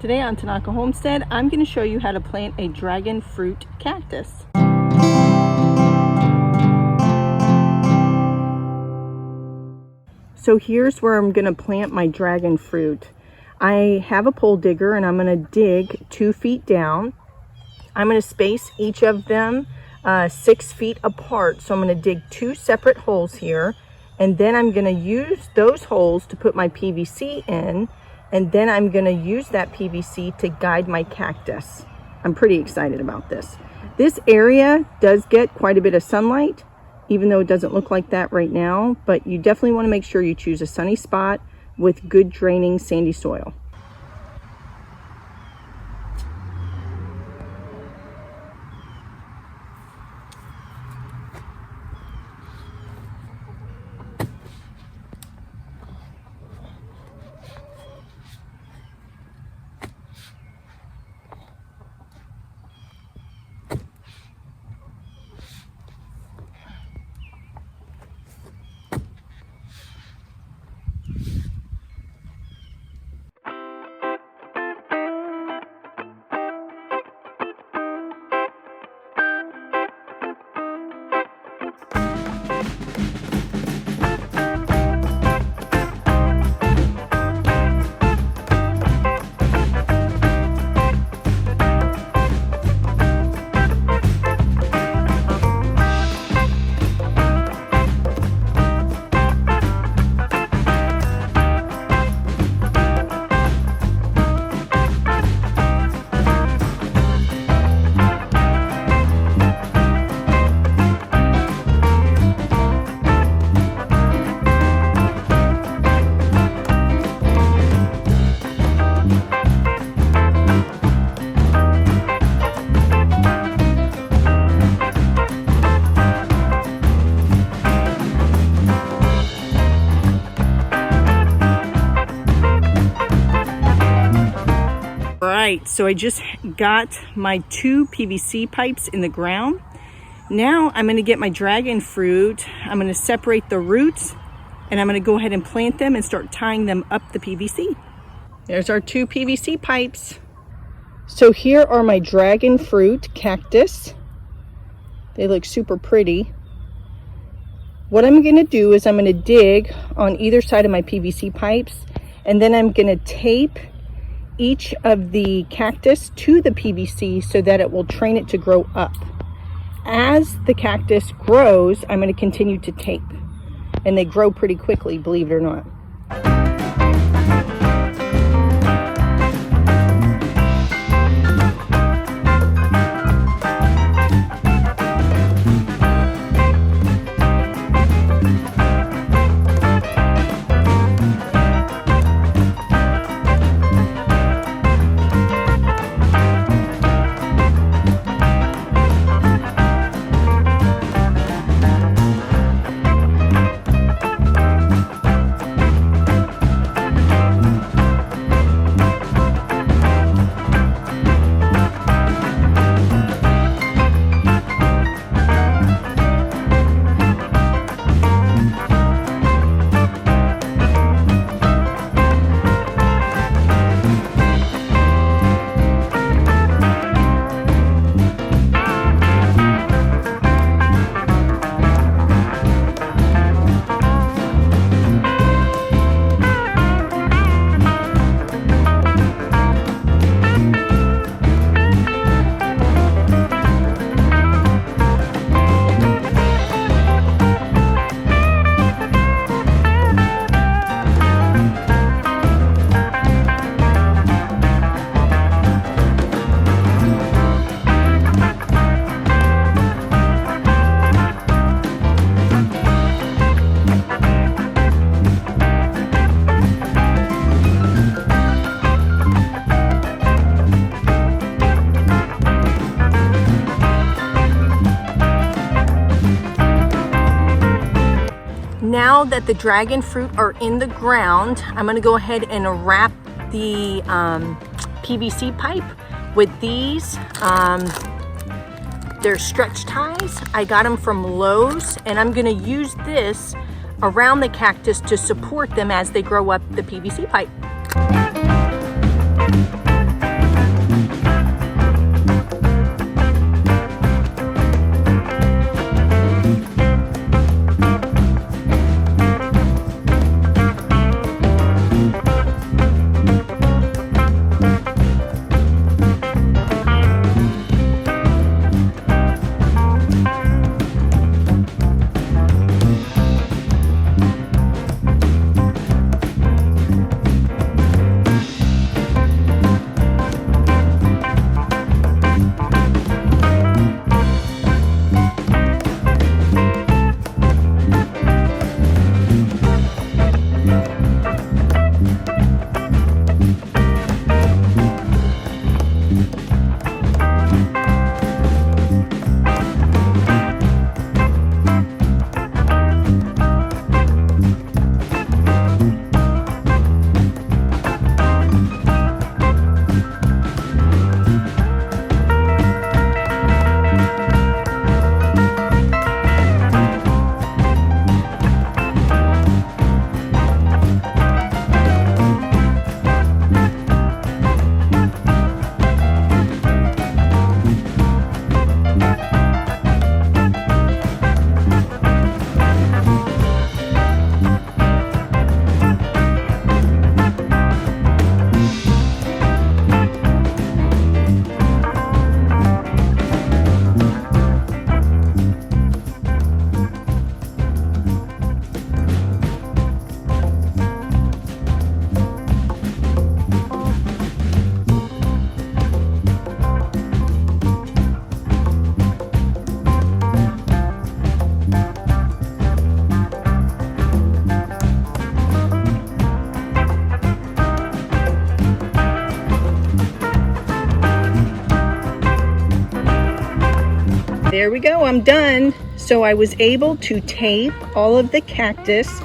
Today on Tanaka Homestead, I'm going to show you how to plant a dragon fruit cactus. So here's where I'm going to plant my dragon fruit. I have a pole digger and I'm going to dig 2 feet down. I'm going to space each of them 6 feet apart. So I'm going to dig 2 separate holes here. And then I'm going to use those holes to put my PVC in. And then I'm going to use that PVC to guide my cactus. I'm pretty excited about this. This area does get quite a bit of sunlight, even though it doesn't look like that right now. But you definitely want to make sure you choose a sunny spot with good draining sandy soil. Right, so I just got my 2 PVC pipes in the ground. Now I'm going to get my dragon fruit. I'm going to separate the roots and I'm going to go ahead and plant them and start tying them up the PVC. There's our 2 PVC pipes. So here are my dragon fruit cactus. They look super pretty. What I'm going to do is I'm going to dig on either side of my PVC pipes, and then I'm going to tape each of the cactus to the PVC so that it will train it to grow up. As the cactus grows, I'm going to continue to tape, and they grow pretty quickly, believe it or not. Now that the dragon fruit are in the ground, I'm going to go ahead and wrap the PVC pipe with these. They're stretch ties. I got them from Lowe's, and I'm going to use this around the cactus to support them as they grow up the PVC pipe. There we go, I'm done. So I was able to tape all of the cactus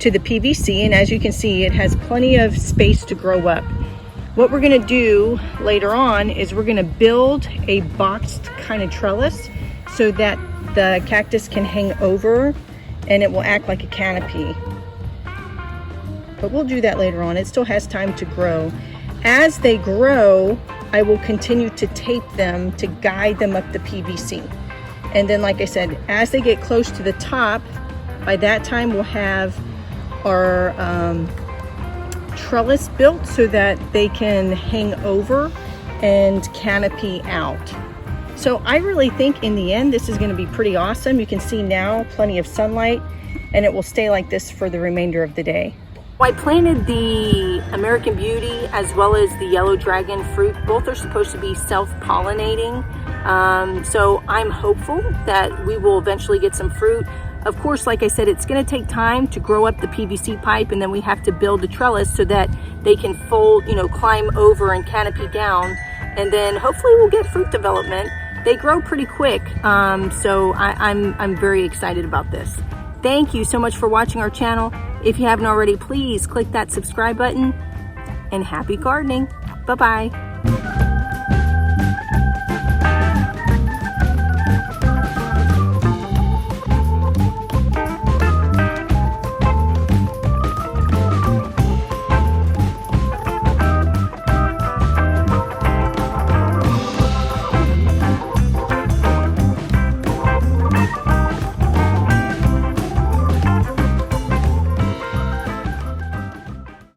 to the PVC, and as you can see, it has plenty of space to grow up. What we're gonna do later on is we're gonna build a boxed kind of trellis so that the cactus can hang over and it will act like a canopy. But we'll do that later on. It still has time to grow. As they grow, I will continue to tape them to guide them up the PVC. And then, like I said, as they get close to the top, by that time we'll have our trellis built so that they can hang over and canopy out. So I really think in the end this is going to be pretty awesome. You can see now plenty of sunlight, and it will stay like this for the remainder of the day. I planted the American Beauty as well as the yellow dragon fruit. Both are supposed to be self-pollinating. So I'm hopeful that we will eventually get some fruit. Of course, like I said, it's going to take time to grow up the PVC pipe, and then we have to build the trellis so that they can fold, climb over and canopy down, and then hopefully we'll get fruit development. They grow pretty quick, so I'm very excited about this. Thank you so much for watching our channel. If you haven't already, please click that subscribe button, and happy gardening. Bye-bye.